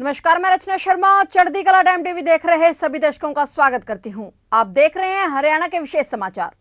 नमस्कार, मैं रचना शर्मा चढ़ती कला टाइम टीवी देख रहे सभी दर्शकों का स्वागत करती हूं। आप देख रहे हैं हरियाणा के विशेष समाचार।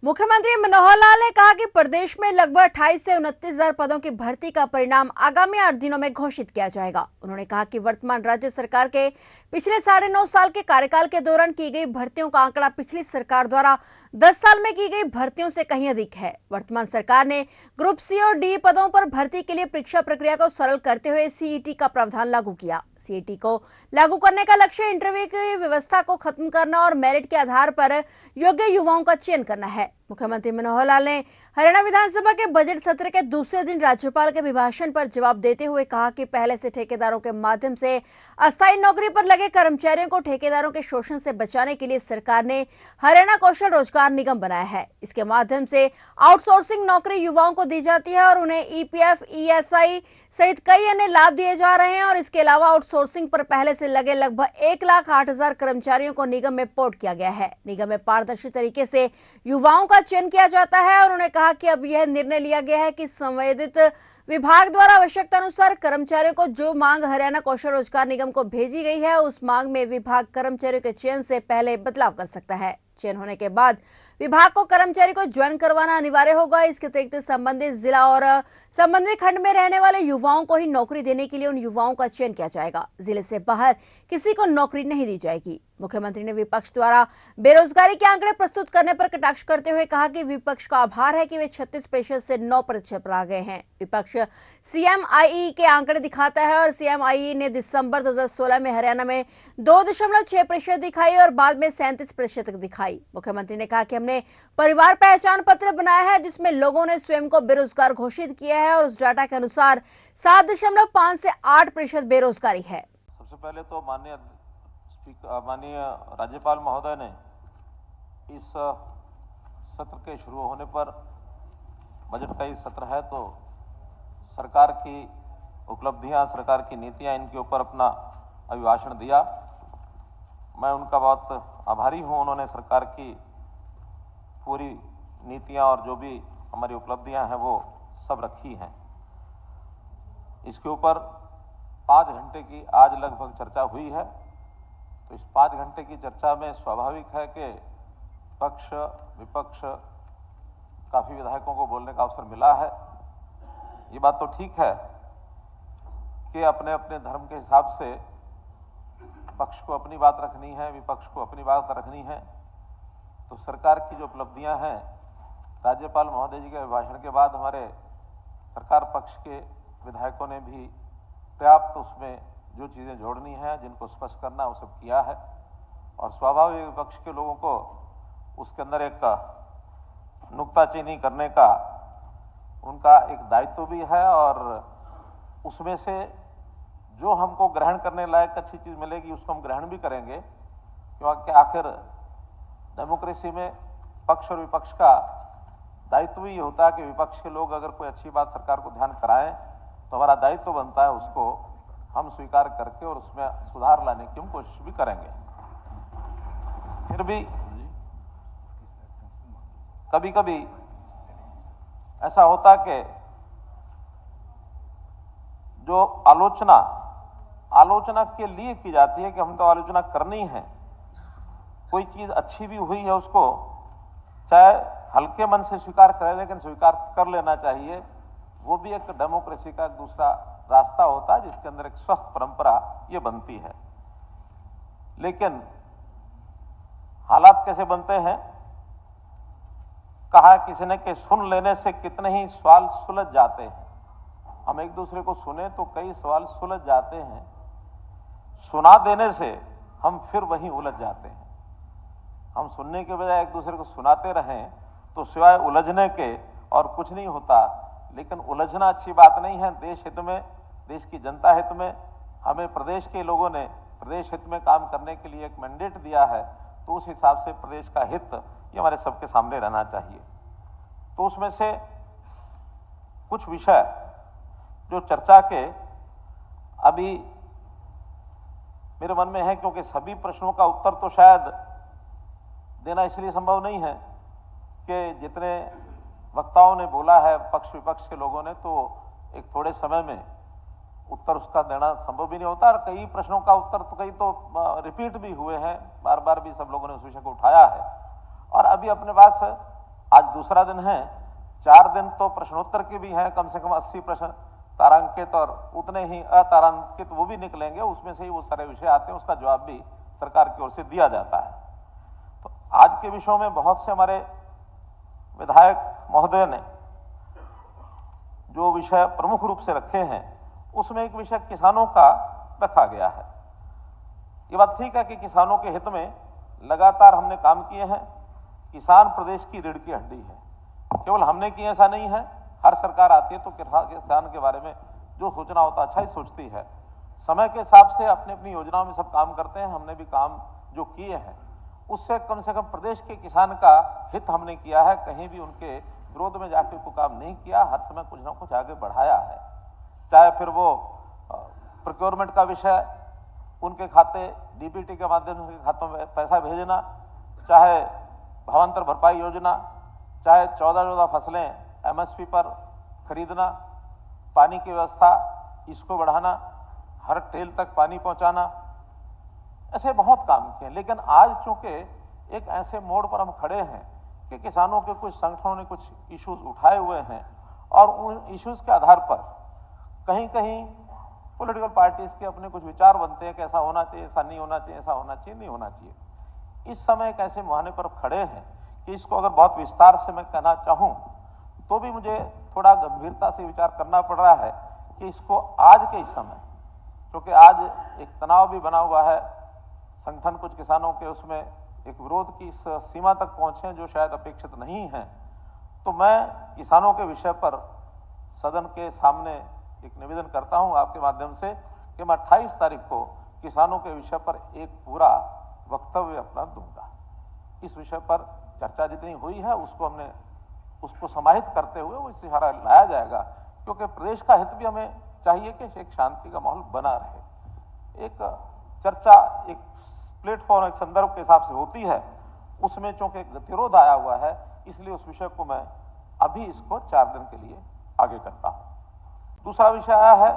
मुख्यमंत्री मनोहर लाल ने कहा कि प्रदेश में लगभग 28 से 29,000 पदों की भर्ती का परिणाम आगामी 8 दिनों में घोषित किया जाएगा। उन्होंने कहा कि वर्तमान राज्य सरकार के पिछले 9.5 साल के कार्यकाल के दौरान की गई भर्तियों का आंकड़ा पिछली सरकार द्वारा 10 साल में की गई भर्तियों से कहीं अधिक है। वर्तमान सरकार ने ग्रुप सी और डी पदों पर भर्ती के लिए परीक्षा प्रक्रिया को सरल करते हुए सीईटी का प्रावधान लागू किया। सीईटी को लागू करने का लक्ष्य इंटरव्यू की व्यवस्था को खत्म करना और मेरिट के आधार पर योग्य युवाओं का चयन करना है। मुख्यमंत्री मनोहर लाल ने हरियाणा विधानसभा के बजट सत्र के दूसरे दिन राज्यपाल के अभिभाषण पर जवाब देते हुए कहा कि पहले से ठेकेदारों के माध्यम से अस्थायी नौकरी पर लगे कर्मचारियों को ठेकेदारों के शोषण से बचाने के लिए सरकार ने हरियाणा कौशल रोजगार निगम बनाया है। इसके माध्यम से आउटसोर्सिंग नौकरी युवाओं को दी जाती है और उन्हें ईपीएफ, ईएसआई सहित कई अन्य लाभ दिए जा रहे हैं। और इसके अलावा आउटसोर्सिंग पर पहले से लगे लगभग 1,08,000 कर्मचारियों को निगम में पोर्ट किया गया है। निगम में पारदर्शी तरीके से युवाओं का चयन किया जाता है और उन्होंने कहा कि अब यह निर्णय लिया गया है कि संबंधित विभाग द्वारा आवश्यकता अनुसार कर्मचारियों को जो मांग हरियाणा कौशल रोजगार निगम को भेजी गई है उस मांग में विभाग कर्मचारियों के चयन से पहले बदलाव कर सकता है। चयन होने के बाद विभाग को कर्मचारी को ज्वाइन करवाना अनिवार्य होगा। इसके अतिरिक्त संबंधित जिला और संबंधित खंड में रहने वाले युवाओं को ही नौकरी देने के लिए उन युवाओं का चयन किया जाएगा। जिले से बाहर किसी को नौकरी नहीं दी जाएगी। मुख्यमंत्री ने विपक्ष द्वारा बेरोजगारी के आंकड़े प्रस्तुत करने पर कटाक्ष करते हुए कहा कि विपक्ष का आभार है कि वे 36% से 9% पर आ गए हैं। विपक्ष सीएमआईई के आंकड़े दिखाता है और सीएमआईई ने दिसंबर 2016 में हरियाणा में 2.6% दिखाई और बाद में 37% दिखाई। मुख्यमंत्री ने कहा कि हमने परिवार पहचान पत्र बनाया है जिसमें लोगों ने स्वयं को बेरोजगार घोषित किया है और उस डाटा के अनुसार 7.5 से 8% बेरोजगारी है। सबसे पहले तो माननीय राज्यपाल महोदय ने इस सत्र के शुरू होने पर, बजट का ही सत्र है तो सरकार की उपलब्धियां, सरकार की नीतियां, इनके ऊपर अपना अभिभाषण दिया। मैं उनका बहुत आभारी हूं। उन्होंने सरकार की पूरी नीतियां और जो भी हमारी उपलब्धियां हैं वो सब रखी हैं। इसके ऊपर 5 घंटे की आज लगभग चर्चा हुई है। तो इस 5 घंटे की चर्चा में स्वाभाविक है कि पक्ष विपक्ष काफी विधायकों को बोलने का अवसर मिला है। ये बात तो ठीक है कि अपने अपने धर्म के हिसाब से पक्ष को अपनी बात रखनी है, विपक्ष को अपनी बात रखनी है। तो सरकार की जो उपलब्धियां हैं, राज्यपाल महोदय जी के अभिभाषण के बाद हमारे सरकार पक्ष के विधायकों ने भी पर्याप्त उसमें जो चीज़ें जोड़नी है, जिनको स्पष्ट करना, वो सब किया है। और स्वाभाविक विपक्ष के लोगों को उसके अंदर एक नुक्ताचीनी करने का उनका एक दायित्व भी है और उसमें से जो हमको ग्रहण करने लायक अच्छी चीज़ मिलेगी उसको हम ग्रहण भी करेंगे, क्योंकि आखिर डेमोक्रेसी में पक्ष और विपक्ष का दायित्व ही होता है कि विपक्ष के लोग अगर कोई अच्छी बात सरकार को ध्यान कराएं तो हमारा दायित्व बनता है उसको हम स्वीकार करके और उसमें सुधार लाने की हम कोशिश भी करेंगे। फिर भी कभी कभी ऐसा होता कि जो आलोचना के लिए की जाती है कि हम तो आलोचना करनी है, कोई चीज अच्छी भी हुई है उसको चाहे हल्के मन से स्वीकार करें लेकिन स्वीकार कर लेना चाहिए। वो भी एक डेमोक्रेसी का एक दूसरा रास्ता होता है जिसके अंदर एक स्वस्थ परंपरा ये बनती है। लेकिन हालात कैसे बनते हैं, कहा किसी ने कि सुन लेने से कितने ही सवाल सुलझ जाते हैं। हम एक दूसरे को सुने तो कई सवाल सुलझ जाते हैं, सुना देने से हम फिर वहीं उलझ जाते हैं। हम सुनने के बजाय एक दूसरे को सुनाते रहें तो सिवाय उलझने के और कुछ नहीं होता। लेकिन उलझना अच्छी बात नहीं है। देश हित में, देश की जनता हित में हमें प्रदेश के लोगों ने प्रदेश हित में काम करने के लिए एक मैंडेट दिया है, तो उस हिसाब से प्रदेश का हित ये हमारे सबके सामने रहना चाहिए। तो उसमें से कुछ विषय जो चर्चा के अभी मेरे मन में है, क्योंकि सभी प्रश्नों का उत्तर तो शायद देना इसलिए संभव नहीं है कि जितने वक्ताओं ने बोला है पक्ष विपक्ष के लोगों ने, तो एक थोड़े समय में उत्तर उसका देना संभव भी नहीं होता, और कई प्रश्नों का उत्तर तो कई तो रिपीट भी हुए हैं, बार बार भी सब लोगों ने उस विषय को उठाया है। और अभी अपने पास आज दूसरा दिन है, 4 दिन तो प्रश्नोत्तर के भी हैं, कम से कम 80 प्रश्न तारांकित और उतने ही अतारांकित वो भी निकलेंगे, उसमें से ही वो सारे विषय आते हैं, उसका जवाब भी सरकार की ओर से दिया जाता है। तो आज के विषयों में बहुत से हमारे विधायक महोदय ने जो विषय प्रमुख रूप से रखे हैं, उसमें एक विषय किसानों का रखा गया है। ये बात ठीक है कि किसानों के हित में लगातार हमने काम किए हैं। किसान प्रदेश की रीढ़ की हड्डी है, केवल हमने किए ऐसा नहीं है, हर सरकार आती है तो किसान के बारे में जो सोचना होता अच्छा ही सोचती है। समय के हिसाब से अपनी अपनी योजनाओं में सब काम करते हैं। हमने भी काम जो किए हैं उससे कम प्रदेश के किसान का हित हमने किया है, कहीं भी उनके विरोध में जाके कोई काम नहीं किया, हर समय कुछ ना कुछ आगे बढ़ाया है। चाहे फिर वो प्रोक्योरमेंट का विषय, उनके खाते डीबीटी के माध्यम से उनके खातों में पैसा भेजना, चाहे भावांतर भरपाई योजना, चाहे 14 फसलें एमएसपी पर खरीदना, पानी की व्यवस्था इसको बढ़ाना, हर टेल तक पानी पहुंचाना, ऐसे बहुत काम किए। लेकिन आज चूंकि एक ऐसे मोड़ पर हम खड़े हैं कि किसानों के कुछ संगठनों ने कुछ इश्यूज उठाए हुए हैं, और उन इश्यूज के आधार पर कहीं कहीं पॉलिटिकल पार्टीज के अपने कुछ विचार बनते हैं कि ऐसा होना चाहिए, ऐसा नहीं होना चाहिए, ऐसा होना चाहिए, नहीं होना चाहिए। इस समय एक ऐसे मुहाने पर खड़े हैं कि इसको अगर बहुत विस्तार से मैं कहना चाहूं तो भी मुझे थोड़ा गंभीरता से विचार करना पड़ रहा है कि इसको आज के इस समय, क्योंकि आज एक तनाव भी बना हुआ है, संगठन कुछ किसानों के उसमें एक विरोध की इस सीमा तक पहुंचे जो शायद अपेक्षित नहीं है, तो मैं किसानों के विषय पर सदन के सामने एक निवेदन करता हूं आपके माध्यम से कि मैं 28 तारीख को किसानों के विषय पर एक पूरा वक्तव्य अपना दूंगा। इस विषय पर चर्चा जितनी हुई है उसको समाहित करते हुए वो इस्तिहारा लाया जाएगा, क्योंकि प्रदेश का हित भी हमें चाहिए कि एक शांति का माहौल बना रहे। एक चर्चा एक प्लेटफॉर्म, एक संदर्भ के हिसाब से होती है, उसमें चूंकि गतिरोध आया हुआ है, इसलिए उस विषय को मैं अभी इसको 4 दिन के लिए आगे करता हूं। दूसरा विषय आया है,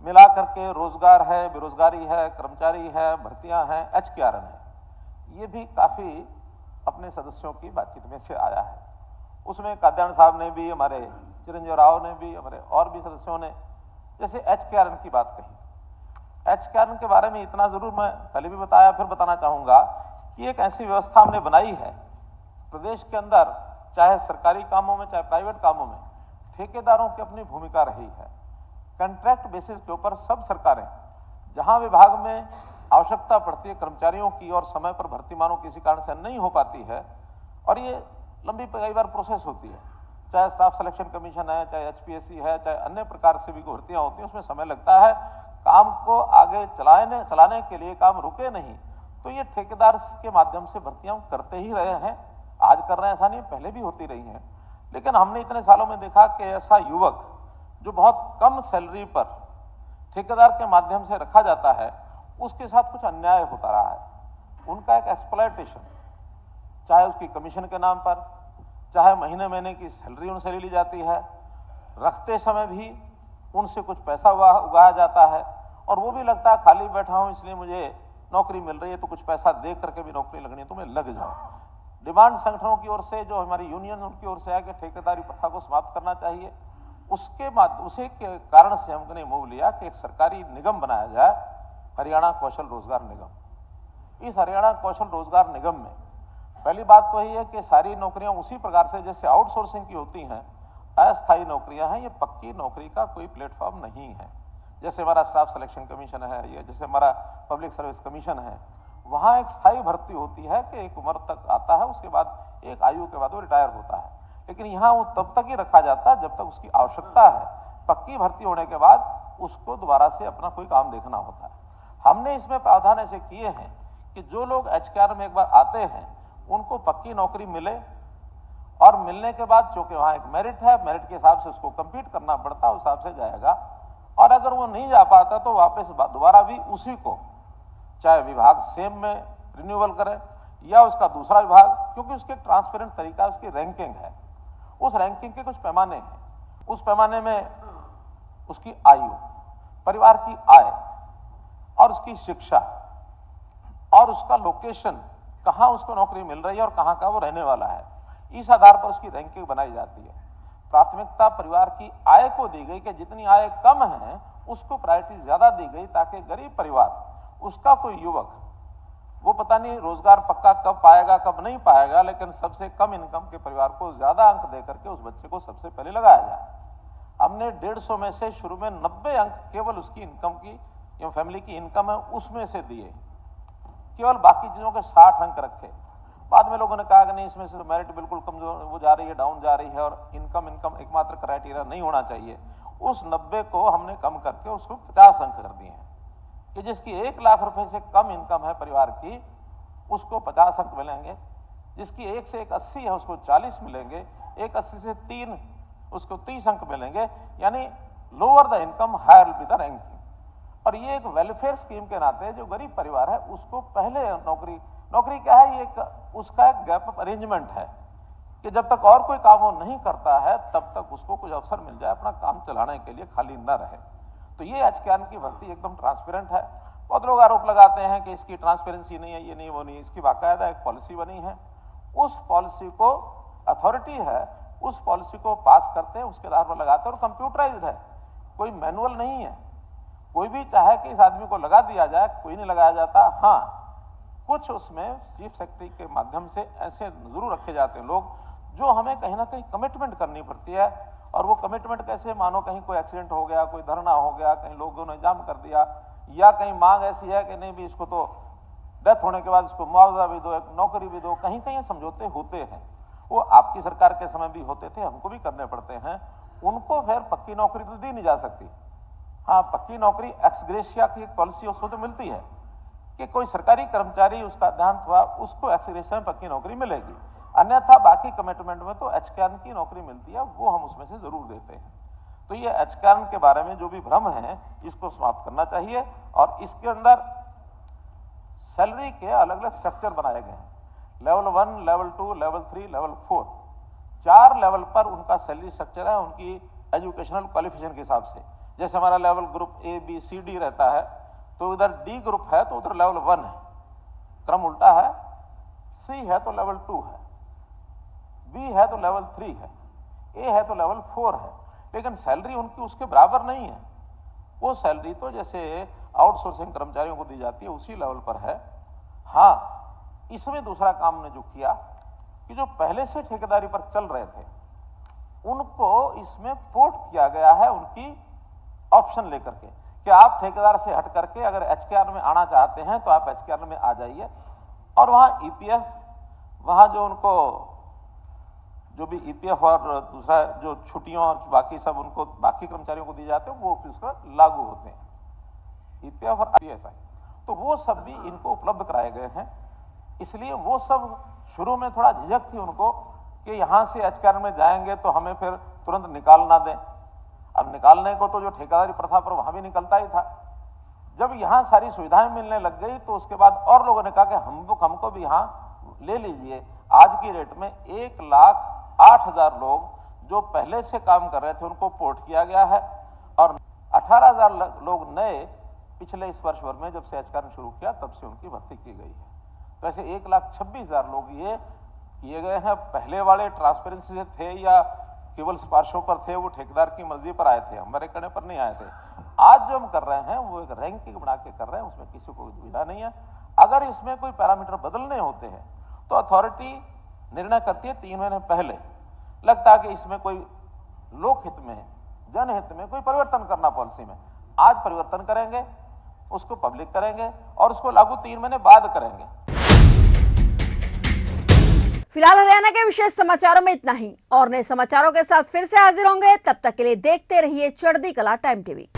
मिला करके रोजगार है, बेरोजगारी है, कर्मचारी है, भर्तियां हैं, HKRN है। ये भी काफी अपने सदस्यों की बातचीत में से आया है। उसमें काद्यान साहब ने भी, हमारे चिरंजीव राव ने भी, हमारे और भी सदस्यों ने जैसे HKRN की बात कही। HKRN के बारे में इतना जरूर मैं पहले भी बताया, फिर बताना चाहूंगा कि एक ऐसी व्यवस्था हमने बनाई है प्रदेश के अंदर, चाहे सरकारी कामों में चाहे प्राइवेट कामों में, ठेकेदारों की अपनी भूमिका रही है। कॉन्ट्रैक्ट बेसिस के ऊपर सब सरकारें, जहां विभाग में आवश्यकता पड़ती है कर्मचारियों की और समय पर भर्ती मानो किसी कारण से नहीं हो पाती है, और ये लंबी कई बार प्रोसेस होती है, चाहे स्टाफ सिलेक्शन कमीशन है, चाहे HPSC है, चाहे अन्य प्रकार से भी भर्तियां होती हैं, उसमें समय लगता है। काम को आगे चलाने के लिए काम रुके नहीं, तो ये ठेकेदार के माध्यम से भर्तियां करते ही रहे हैं। आज कर रहे हैं ऐसा नहीं, पहले भी होती रही हैं। लेकिन हमने इतने सालों में देखा कि ऐसा युवक जो बहुत कम सैलरी पर ठेकेदार के माध्यम से रखा जाता है, उसके साथ कुछ अन्याय होता रहा है। उनका एक एक्सप्लॉयटेशन, चाहे उसकी कमीशन के नाम पर, चाहे महीने महीने की सैलरी उनसे ले ली जाती है, रखते समय भी उनसे कुछ पैसा उगाया जाता है, और वो भी लगता है खाली बैठा हूं इसलिए मुझे नौकरी मिल रही है, तो कुछ पैसा दे करके भी नौकरी लगनी है तो मैं लग जाऊं। डिमांड संगठनों की ओर से, जो हमारी यूनियन उनकी ओर से है कि ठेकेदारी प्रथा को समाप्त करना चाहिए, उसके बाद उसी के कारण से हमने मूव लिया कि एक सरकारी निगम बनाया जाए, हरियाणा कौशल रोजगार निगम। इस हरियाणा कौशल रोजगार निगम में पहली बात तो यही है कि सारी नौकरियां उसी प्रकार से जैसे आउटसोर्सिंग की होती हैं, अस्थायी नौकरियां हैं, ये पक्की नौकरी का कोई प्लेटफॉर्म नहीं है। जैसे हमारा स्टाफ सिलेक्शन कमीशन है, या जैसे हमारा पब्लिक सर्विस कमीशन है, वहां एक स्थायी भर्ती होती है कि एक उम्र तक आता है, उसके बाद एक आयु के बाद वो रिटायर होता है। लेकिन यहाँ वो तब तक ही रखा जाता है जब तक उसकी आवश्यकता है। पक्की भर्ती होने के बाद उसको दोबारा से अपना कोई काम देखना होता है। हमने इसमें प्रावधान ऐसे किए हैं कि जो लोग HKRN में एक बार आते हैं उनको पक्की नौकरी मिले, और मिलने के बाद चूंकि वहां एक मेरिट है, मेरिट के हिसाब से उसको कंपीट करना पड़ता है, उस हिसाब से जाएगा। और अगर वो नहीं जा पाता तो वापस दोबारा भी उसी को, चाहे विभाग सेम में रिन्यूअल करे या उसका दूसरा विभाग, क्योंकि उसके ट्रांसपेरेंट तरीका, उसकी रैंकिंग है, उस रैंकिंग के कुछ पैमाने हैं। उस पैमाने में उसकी आयु, परिवार की आय और उसकी शिक्षा और उसका लोकेशन, कहाँ उसको नौकरी मिल रही है और कहाँ का वो रहने वाला है, इस आधार पर उसकी रैंकिंग बनाई जाती है। प्राथमिकता परिवार की आय को दी गई कि जितनी आय कम है उसको प्रायोरिटी ज्यादा दी गई, ताकि गरीब परिवार, उसका कोई युवक, वो पता नहीं रोजगार पक्का कब पाएगा कब नहीं पाएगा, लेकिन सबसे कम इनकम के परिवार को ज्यादा अंक देकर के उस बच्चे को सबसे पहले लगाया जाए। हमने 150 में से शुरू में 90 अंक केवल उसकी इनकम की, जो फैमिली की इनकम है उसमें से दिए, केवल बाकी चीजों के 60 अंक रखे। बाद में लोगों ने कहा कि नहीं, इसमें से तो मेरिट बिल्कुल कमजोर वो जा रही है, डाउन जा रही है और इनकम एकमात्र क्राइटेरिया नहीं होना चाहिए। उस 90 को हमने कम करके उसको 50 अंक कर दिए हैं कि जिसकी 1 लाख रुपए से कम इनकम है परिवार की उसको 50 अंक मिलेंगे, जिसकी 1 से 180 है उसको 40 मिलेंगे, 180 से 3 उसको 30 अंक मिलेंगे, यानी lower the income higher will be the ranking. और ये एक वेलफेयर स्कीम के नाते जो गरीब परिवार है उसको पहले नौकरी क्या है, ये उसका एक गैप अरेंजमेंट है कि जब तक और कोई काम वो नहीं करता है तब तक उसको कुछ अवसर मिल जाए अपना काम चलाने के लिए, खाली न रहे। तो ये एचकेआर की भर्ती एकदम ट्रांसपेरेंट है। बहुत लोग आरोप लगाते हैं कि इसकी ट्रांसपेरेंसी नहीं है, ये नहीं वो नहीं, इसकी बाकायदा एक पॉलिसी बनी है, उस पॉलिसी को अथॉरिटी है, उस पॉलिसी को पास करते हैं, उसके आधार पर लगाते हैं और कंप्यूटराइज्ड है, कोई मैनुअल नहीं है। कोई भी चाहे कि इस आदमी को लगा दिया जाए, कोई नहीं लगाया जाता। हाँ, कुछ उसमें चीफ सेक्रेटरी के माध्यम से ऐसे जरूर रखे जाते हैं लोग जो हमें कहीं ना कहीं कमिटमेंट करनी पड़ती है। और वो कमिटमेंट कैसे, मानो कहीं कोई एक्सीडेंट हो गया, कोई धरना हो गया, कहीं लोगों ने जाम कर दिया, या कहीं मांग ऐसी है कि नहीं भी इसको तो डेथ होने के बाद इसको मुआवजा भी दो, एक नौकरी भी दो, कहीं कहीं समझौते होते हैं। वो आपकी सरकार के समय भी होते थे, हमको भी करने पड़ते हैं। उनको फिर पक्की नौकरी तो दी नहीं जा सकती। हाँ, पक्की नौकरी एक्स ग्रेशिया की एक पॉलिसी उसको तो मिलती है कि कोई सरकारी कर्मचारी उसका देहांत हुआ उसको एक्स ग्रेशिया में पक्की नौकरी मिलेगी, अन्यथा बाकी कमिटमेंट में तो एचकेआर की नौकरी मिलती है, वो हम उसमें से जरूर देते हैं। तो ये एचकेआर के बारे में जो भी भ्रम है इसको समाप्त करना चाहिए। और इसके अंदर सैलरी के अलग अलग स्ट्रक्चर बनाए गए हैं, level 1, level 2, level 3, level 4, 4 level पर उनका सैलरी स्ट्रक्चर है उनकी एजुकेशनल क्वालिफिकेशन के हिसाब से। जैसे हमारा level group A, B, C, D रहता है, तो इधर D ग्रुप है तो उधर लेवल 1 है, क्रम उल्टा है, C है तो लेवल 2 है, B है तो लेवल 3 है, A है तो लेवल 4 है, लेकिन सैलरी उनकी उसके बराबर नहीं है। वो सैलरी तो जैसे आउटसोर्सिंग कर्मचारियों को दी जाती है उसी लेवल पर है। हाँ, इसमें दूसरा काम ने जो किया कि जो पहले से ठेकेदारी पर चल रहे थे उनको इसमें पोर्ट किया गया है, उनकी ऑप्शन लेकर के कि आप ठेकेदार से हट करके अगर एचकेआर में आना चाहते हैं तो आप एचकेआर में आ जाइए, और वहां ईपीएफ, वहां जो उनको जो भी ईपीएफ और दूसरा जो छुट्टियों और बाकी सब उनको बाकी कर्मचारियों को दिए जाते हैं वो उस पर लागू होते हैं, ईपीएफ और ईएसआई, तो वो सब भी इनको उपलब्ध कराए गए हैं। इसलिए वो सब शुरू में थोड़ा झिझक थी उनको कि यहां से एचकेआर में जाएंगे तो हमें फिर तुरंत निकाल ना दें। अब निकालने को तो जो ठेकेदारी प्रथा पर वहां भी निकलता ही था। जब यहां सारी सुविधाएं मिलने लग गई तो उसके बाद और लोगों ने कहा कि हमको भी यहां ले लीजिए। आज की रेट में 1,08,000 लोग जो पहले से काम कर रहे थे उनको पोर्ट किया गया है, और 18,000 लोग नए पिछले इस वर्ष भर में जब से एचकेआर शुरू किया तब से उनकी भर्ती की गई है। तो ऐसे 1,26,000 लोग ये किए गए हैं। पहले वाले ट्रांसपेरेंसी से थे या केवल सिफारिशों पर थे, वो ठेकेदार की मर्जी पर आए थे, हमारे कहने पर नहीं आए थे। आज जो हम कर रहे हैं वो एक रैंकिंग बना के कर रहे हैं, उसमें किसी को दुविधा नहीं है। अगर इसमें कोई पैरामीटर बदलने होते हैं तो अथॉरिटी निर्णय करती है 3 महीने पहले। लगता है कि इसमें कोई लोकहित में, जनहित में कोई परिवर्तन करना पॉलिसी में, आज परिवर्तन करेंगे, उसको पब्लिक करेंगे और उसको लागू 3 महीने बाद करेंगे। फिलहाल हरियाणा के विशेष समाचारों में इतना ही, और नए समाचारों के साथ फिर से हाजिर होंगे। तब तक के लिए देखते रहिए चढ़ती कला टाइम टीवी।